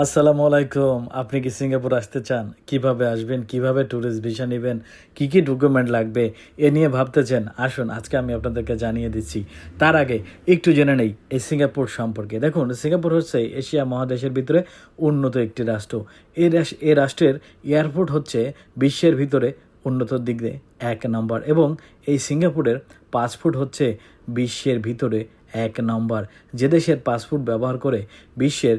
আসসালামু আলাইকুম। আপনি কি সিঙ্গাপুর আসতে চান? কিভাবে আসবেন? কিভাবে ট্যুরিস্ট ভিসা নিবেন? কি ডকুমেন্ট লাগবে? এ নিয়ে ভাবতেছেন? আসুন আজকে আমি আপনাদেরকে জানিয়ে দিচ্ছি। তার আগে একটু জেনে নেই এই সিঙ্গাপুর সম্পর্কে। দেখুন, সিঙ্গাপুর হচ্ছে এশিয়া মহাদেশের ভিতরে উন্নত একটি রাষ্ট্র। এই রাষ্ট্রের এয়ারপোর্ট হচ্ছে বিশ্বের ভিতরে উন্নতর দিক দিয়ে ১ নম্বর এবং এই সিঙ্গাপুরের পাসপোর্ট হচ্ছে বিশ্বের ভিতরে ১ নম্বর। যে দেশের পাসপোর্ট ব্যবহার করে বিশ্বের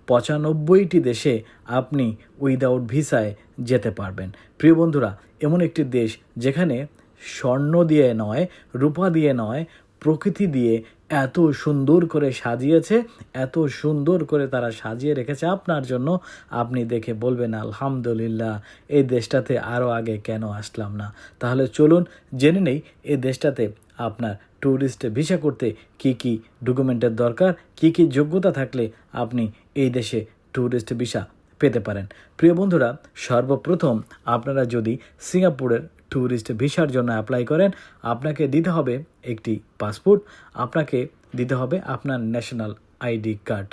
১৯৫টি দেশে আপনি উইদাউট ভিসায় যেতে পারবেন। প্রিয় বন্ধুরা, এমন একটি দেশ যেখানে স্বর্ণ দিয়ে নয়, রূপা দিয়ে নয়, প্রকৃতি দিয়ে এত সুন্দর করে সাজিয়েছে, এত সুন্দর করে তারা সাজিয়ে রেখেছে আপনার জন্য, আপনি দেখে বলবেন আলহামদুলিল্লাহ, এই দেশটাতে আরও আগে কেন আসলাম না। তাহলে চলুন জেনে নেই এই দেশটাতে আপনার ট্যুরিস্ট ভিসা করতে কি ডকুমেন্টের দরকার, কি যোগ্যতা থাকলে আপনি এই দেশে ট্যুরিস্ট ভিসা পেতে পারেন। প্রিয় বন্ধুরা, সর্বপ্রথম আপনারা যদি সিঙ্গাপুরের ট্যুরিস্ট ভিসার জন্য অ্যাপ্লাই করেন, আপনাকে দিতে হবে একটি পাসপোর্ট, আপনাকে দিতে হবে আপনার ন্যাশনাল আইডি কার্ড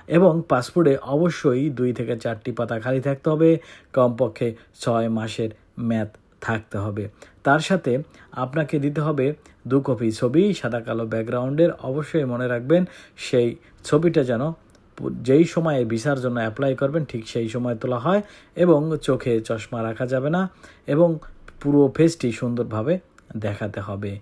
এবং পাসপোর্টে অবশ্যই 2 থেকে 4টি পাতা খালি থাকতে হবে, কমপক্ষে 6 মাসের মেয়াদ থাকতে হবে। তার সাথে আপনাকে দিতে হবে 2 কপি ছবি, সাদা কালো ব্যাকগ্রাউন্ডের। অবশ্যই মনে রাখবেন সেই ছবিটা যেন যেই সময়ে ভিসার জন্য অ্যাপ্লাই করবেন ঠিক সেই সময় তোলা হয় এবং চোখে চশমা রাখা যাবে না এবং পুরো ফেসটি সুন্দরভাবে দেখাতে হবে।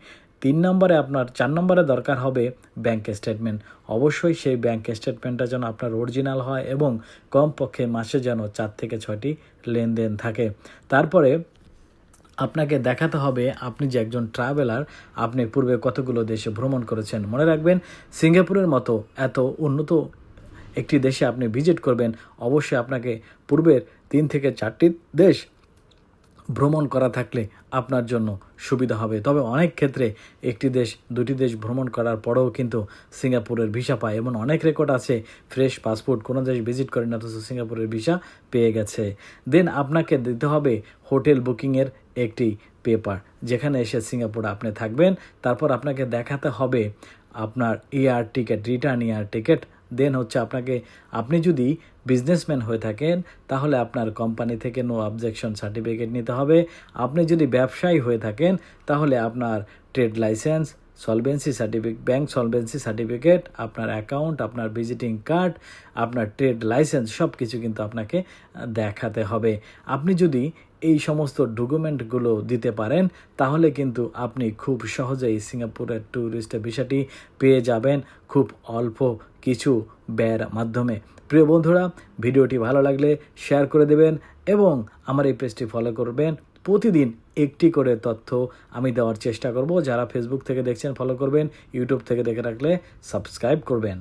4 নম্বরে দরকার হবে ব্যাংক স্টেটমেন্ট। অবশ্যই সেই ব্যাংক স্টেটমেন্টটা যেন আপনার অরিজিনাল হয় এবং কমপক্ষে মাসে যেন 4 থেকে 6টি লেনদেন থাকে। তারপরে আপনাকে দেখাতে হবে আপনি যে একজন ট্রাভেলার, আপনি পূর্বে কতগুলো দেশে ভ্রমণ করেছেন। মনে রাখবেন, সিঙ্গাপুরের মতো এত উন্নত একটি দেশে আপনি ভিজিট করবেন, অবশ্যই আপনাকে পূর্বের 3 থেকে 4টি দেশ ভ্রমণ করা থাকলে আপনার জন্য সুবিধা হবে। তবে অনেক ক্ষেত্রে 1টি দেশ 2টি দেশ ভ্রমণ করার পরেও কিন্তু সিঙ্গাপুরের ভিসা পায়। এমন অনেক রেকর্ড আছে, ফ্রেশ পাসপোর্ট কোনো দেশ ভিজিট করেন অথচ সিঙ্গাপুরের ভিসা পেয়ে গেছে। দেন আপনাকে দিতে হবে হোটেল বুকিংয়ের একটি পেপার, যেখানে এসে সিঙ্গাপুরে আপনি থাকবেন। তারপর আপনাকে দেখাতে হবে আপনার air ticket, return air ticket. Then হচ্ছে আপনি যদি বিজনেসম্যান হয়ে থাকেন তাহলে আপনার কোম্পানি থেকে নো অবজেকশন সার্টিফিকেট নিতে হবে। আপনি যদি ব্যবসায়ী হয়ে থাকেন তাহলে আপনার trade licence, solvency certificate, bank solvency certificate, আপনার অ্যাকাউন্ট, আপনার ভিজিটিং কার্ড, আপনার ট্রেড লাইসেন্স সব কিছু কিন্তু আপনাকে দেখাতে হবে। আপনি যদি এই সমস্ত ডকুমেন্টগুলো দিতে পারেন তাহলে কিন্তু আপনি খুব সহজেই সিঙ্গাপুরের ট্যুরিস্ট ভিসাটি পেয়ে যাবেন খুব অল্প কিছু ব্যয়ের মাধ্যমে। প্রিয় বন্ধুরা, ভিডিওটি ভালো লাগলে শেয়ার করে দেবেন এবং আমার এই পেজটি ফলো করবেন। প্রতিদিন একটি করে তথ্য আমি দেওয়ার চেষ্টা করব। যারা ফেসবুক থেকে দেখছেন ফলো করবেন, ইউটিউব থেকে দেখে রাখলে সাবস্ক্রাইব করবেন।